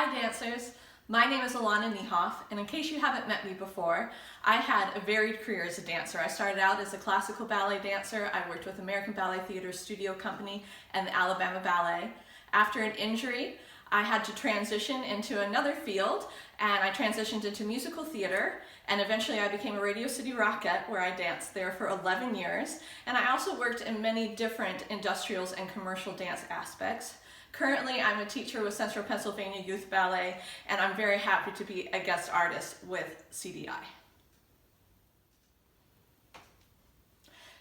Hi dancers, my name is Alana Niehoff, and in case you haven't met me before, I had a varied career as a dancer. I started out as a classical ballet dancer. I worked with American Ballet Theater Studio Company and the Alabama Ballet. After an injury, I had to transition into another field, and I transitioned into musical theater, and eventually I became a Radio City Rockette, where I danced there for 11 years, and I also worked in many different industrials and commercial dance aspects. Currently, I'm a teacher with Central Pennsylvania Youth Ballet, and I'm very happy to be a guest artist with CDI.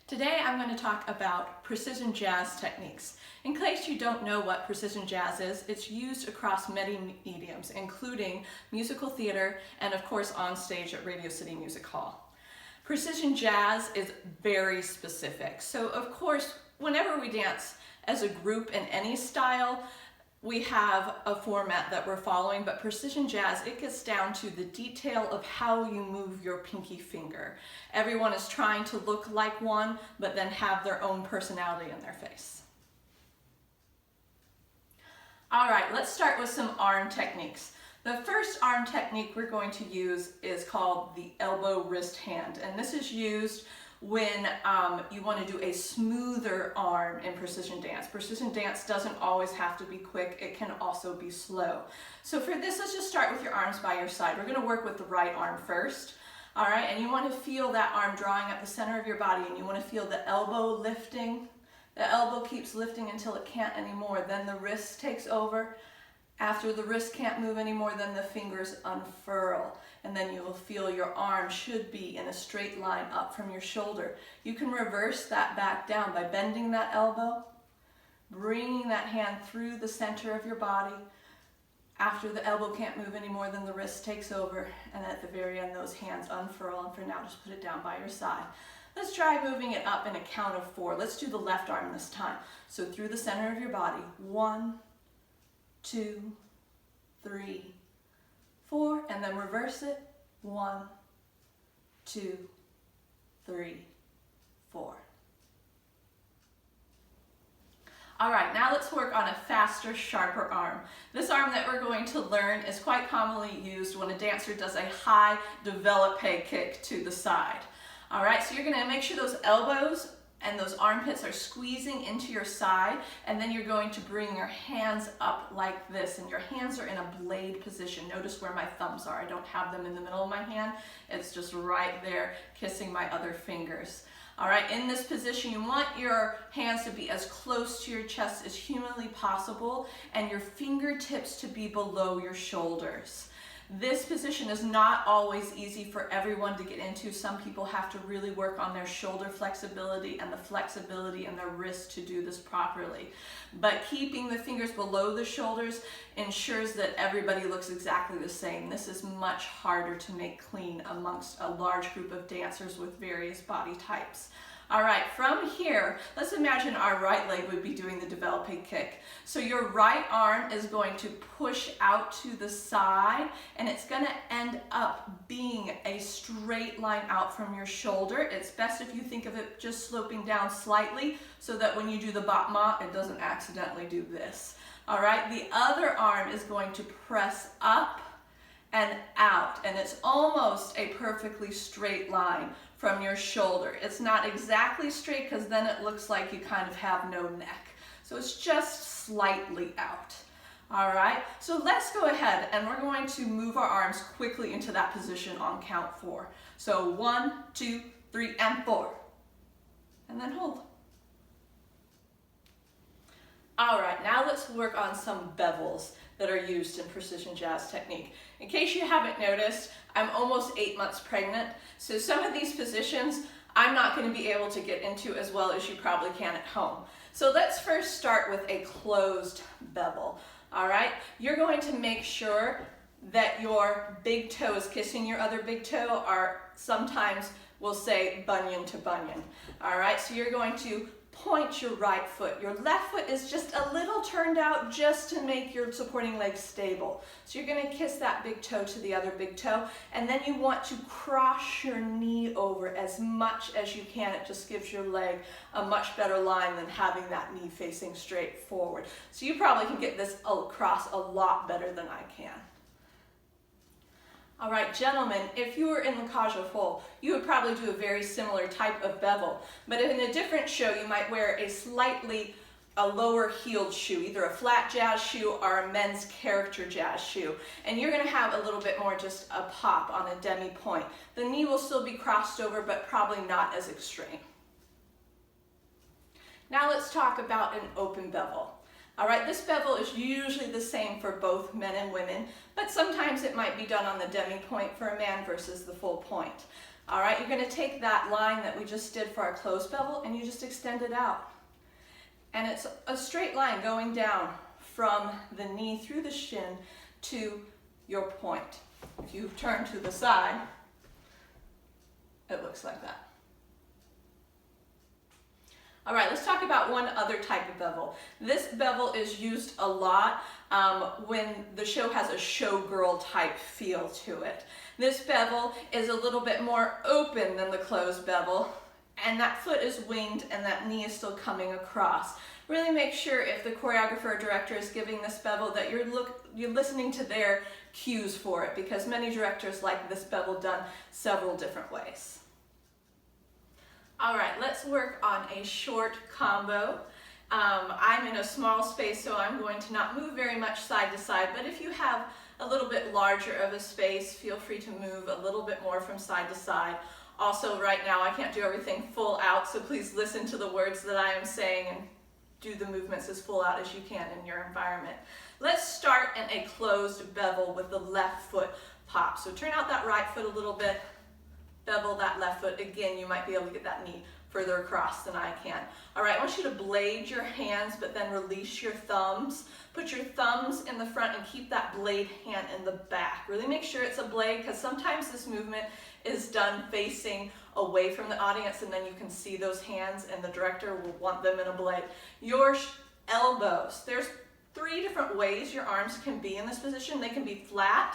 Today, I'm going to talk about precision jazz techniques. In case you don't know what precision jazz is, it's used across many mediums, including musical theater and, of course, on stage at Radio City Music Hall. Precision jazz is very specific. So, of course, whenever we dance as a group in any style, we have a format that we're following, but precision jazz, it gets down to the detail of how you move your pinky finger. Everyone is trying to look like one, but then have their own personality in their face. All right, let's start with some arm techniques. The first arm technique we're going to use is called the elbow wrist hand, and this is used when you want to do a smoother arm in precision dance. Precision dance doesn't always have to be quick, it can also be slow. So for this, let's just start with your arms by your side. We're going to work with the right arm first. All right, and you want to feel that arm drawing up the center of your body, and you want to feel the elbow lifting. The elbow keeps lifting until it can't anymore. Then the wrist takes over. After the wrist can't move anymore, then the fingers unfurl, and then you will feel your arm should be in a straight line up from your shoulder. You can reverse that back down by bending that elbow, bringing that hand through the center of your body. After the elbow can't move anymore, then the wrist takes over, and at the very end, those hands unfurl, and for now, just put it down by your side. Let's try moving it up in a count of 4. Let's do the left arm this time. So through the center of your body, 1, 2, 3, 4, and then reverse it. 1, 2, 3, 4. All right, now let's work on a faster, sharper arm. This arm that we're going to learn is quite commonly used when a dancer does a high développé kick to the side. All right, so you're going to make sure those elbows and those armpits are squeezing into your side, and then you're going to bring your hands up like this, and your hands are in a blade position. Notice where my thumbs are. I don't have them in the middle of my hand. It's just right there kissing my other fingers. All right, in this position, you want your hands to be as close to your chest as humanly possible, and your fingertips to be below your shoulders. This position is not always easy for everyone to get into. Some people have to really work on their shoulder flexibility and the flexibility in their wrist to do this properly. But keeping the fingers below the shoulders ensures that everybody looks exactly the same. This is much harder to make clean amongst a large group of dancers with various body types. All right, from here, let's imagine our right leg would be doing the développé kick. So your right arm is going to push out to the side, and it's going to end up being a straight line out from your shoulder. It's best if you think of it just sloping down slightly so that when you do the battement, it doesn't accidentally do this. All right, the other arm is going to press up and out, and it's almost a perfectly straight line from your shoulder. It's not exactly straight because then it looks like you kind of have no neck. So it's just slightly out. All right, so let's go ahead and we're going to move our arms quickly into that position on count 4. So 1, 2, 3, and 4. And then hold. All right, now let's work on some bevels that are used in precision jazz technique. In case you haven't noticed, I'm almost 8 months pregnant, so some of these positions I'm not going to be able to get into as well as you probably can at home. So let's first start with a closed bevel. All right, you're going to make sure that your big toe is kissing your other big toe, or sometimes we'll say bunion to bunion. All right, so you're going to point your right foot. Your left foot is just a little turned out just to make your supporting leg stable. So you're going to kiss that big toe to the other big toe, and then you want to cross your knee over as much as you can. It just gives your leg a much better line than having that knee facing straight forward. So you probably can get this across a lot better than I can. All right, gentlemen, if you were in the cage au feu, you would probably do a very similar type of bevel. But in a different show, you might wear a lower heeled shoe, either a flat jazz shoe or a men's character jazz shoe. And you're gonna have a little bit more just a pop on a demi point. The knee will still be crossed over, but probably not as extreme. Now let's talk about an open bevel. All right, this bevel is usually the same for both men and women, but sometimes it might be done on the demi point for a man versus the full point. All right, you're gonna take that line that we just did for our closed bevel and you just extend it out. And it's a straight line going down from the knee through the shin to your point. If you turn to the side, it looks like that. All right, let's talk about one other type of bevel. This bevel is used a lot when the show has a showgirl type feel to it. This bevel is a little bit more open than the closed bevel, and that foot is winged and that knee is still coming across. Really make sure if the choreographer or director is giving this bevel that you're listening to their cues for it, because many directors like this bevel done several different ways. All right, let's work on a short combo. I'm in a small space, so I'm going to not move very much side to side, but if you have a little bit larger of a space, feel free to move a little bit more from side to side. Also, right now, I can't do everything full out, so please listen to the words that I am saying and do the movements as full out as you can in your environment. Let's start in a closed bevel with the left foot pop. So turn out that right foot a little bit. Bevel that left foot. Again, you might be able to get that knee further across than I can. All right, I want you to blade your hands, but then release your thumbs. Put your thumbs in the front and keep that blade hand in the back. Really make sure it's a blade, because sometimes this movement is done facing away from the audience, and then you can see those hands, and the director will want them in a blade. Your elbows. There's 3 different ways your arms can be in this position. They can be flat,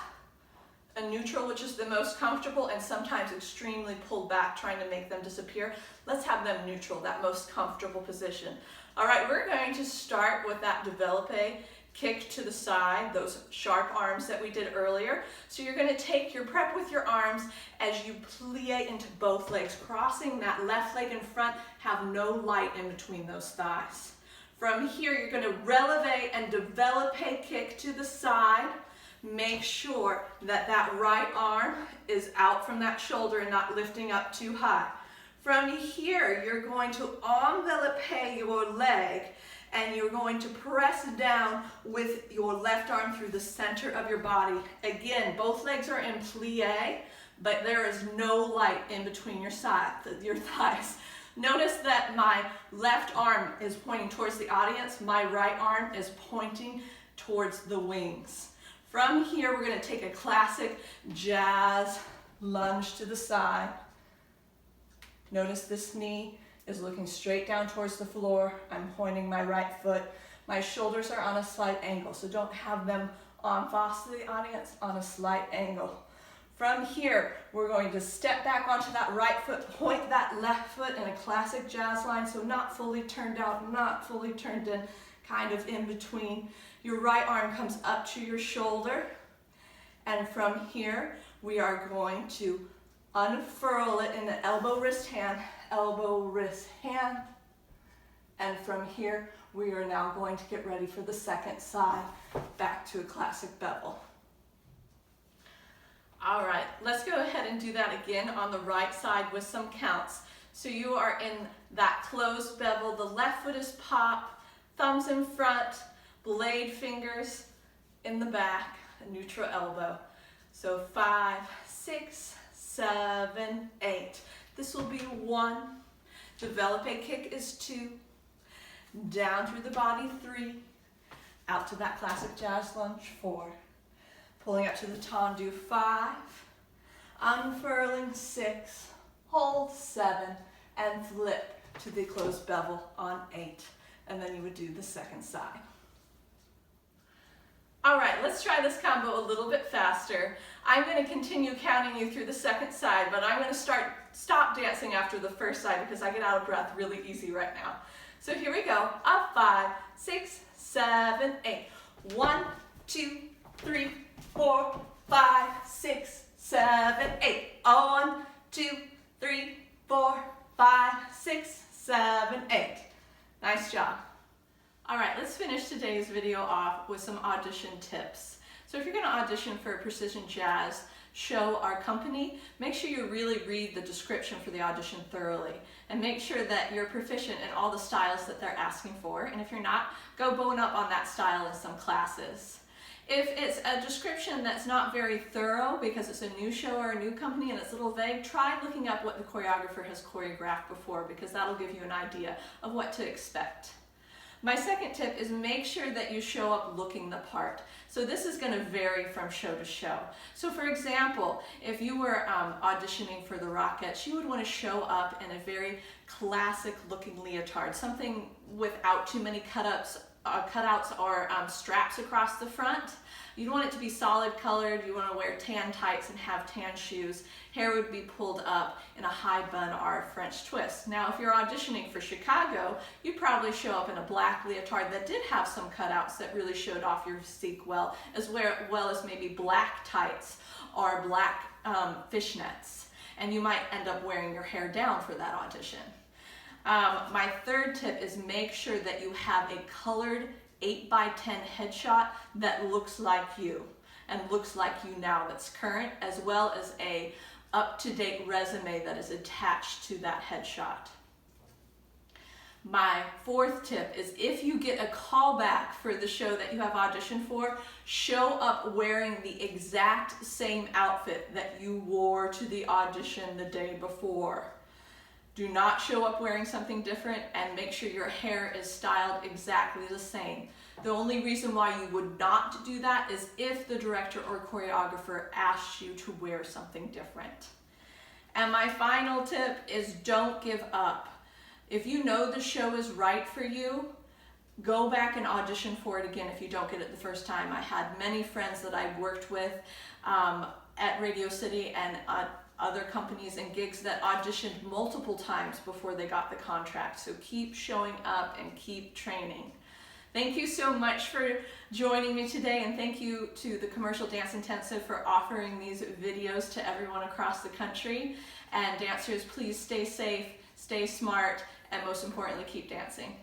a neutral, which is the most comfortable, and sometimes extremely pulled back, trying to make them disappear. Let's have them neutral, that most comfortable position. All right, we're going to start with that développé kick to the side, those sharp arms that we did earlier. So you're gonna take your prep with your arms as you plie into both legs, crossing that left leg in front, have no light in between those thighs. From here, you're gonna releve and développé kick to the side. Make sure that that right arm is out from that shoulder and not lifting up too high. From here, you're going to envelopper your leg, and you're going to press down with your left arm through the center of your body. Again, both legs are in plie, but there is no light in between your thighs. Notice that my left arm is pointing towards the audience. My right arm is pointing towards the wings. From here, we're going to take a classic jazz lunge to the side. Notice this knee is looking straight down towards the floor. I'm pointing my right foot. My shoulders are on a slight angle, so don't have them en face to the audience, on a slight angle. From here, we're going to step back onto that right foot, point that left foot in a classic jazz line, so not fully turned out, not fully turned in, kind of in between. Your right arm comes up to your shoulder, and from here, we are going to unfurl it in the elbow, wrist, hand, and from here, we are now going to get ready for the second side, back to a classic bevel. All right, let's go ahead and do that again on the right side with some counts. So you are in that closed bevel, the left foot is pop, thumbs in front, blade fingers in the back, a neutral elbow. So 5, 6, 7, 8. This will be 1. Développé kick is 2. Down through the body, 3. Out to that classic jazz lunge, 4. Pulling up to the tendu, 5. Unfurling, 6. Hold, 7. And flip to the closed bevel on 8. And then you would do the second side. All right, let's try this combo a little bit faster. I'm going to continue counting you through the second side, but I'm going to stop dancing after the first side because I get out of breath really easy right now. So here we go. A 5, 6, 7, 8. 1, 2, 3, 4, 5, 6, 7, 8. 1, 2, 3, 4, 5, 6, 7, 8. Nice job. All right, let's finish today's video off with some audition tips. So if you're going to audition for a precision jazz show or company, make sure you really read the description for the audition thoroughly and make sure that you're proficient in all the styles that they're asking for. And if you're not, go bone up on that style in some classes. If it's a description that's not very thorough because it's a new show or a new company and it's a little vague, try looking up what the choreographer has choreographed before because that'll give you an idea of what to expect. My second tip is make sure that you show up looking the part. So this is going to vary from show to show. So for example, if you were auditioning for the Rockettes, you would want to show up in a very classic looking leotard, something without too many cutouts or straps across the front. You'd want it to be solid colored. You want to wear tan tights and have tan shoes. Hair would be pulled up in a high bun or a French twist. Now, if you're auditioning for Chicago, you'd probably show up in a black leotard that did have some cutouts that really showed off your physique well as maybe black tights or black fishnets. And you might end up wearing your hair down for that audition. My third tip is make sure that you have a colored 8x10 headshot that looks like you and looks like you now, that's current, as well as a up-to-date resume that is attached to that headshot. My fourth tip is if you get a callback for the show that you have auditioned for, show up wearing the exact same outfit that you wore to the audition the day before. Do not show up wearing something different and make sure your hair is styled exactly the same. The only reason why you would not do that is if the director or choreographer asks you to wear something different. And my final tip is don't give up. If you know the show is right for you, go back and audition for it again if you don't get it the first time. I had many friends that I worked with at Radio City and other companies and gigs that auditioned multiple times before they got the contract. So keep showing up and keep training. Thank you so much for joining me today, and thank you to the Commercial Dance Intensive for offering these videos to everyone across the country. And dancers, please stay safe, stay smart, and most importantly, keep dancing.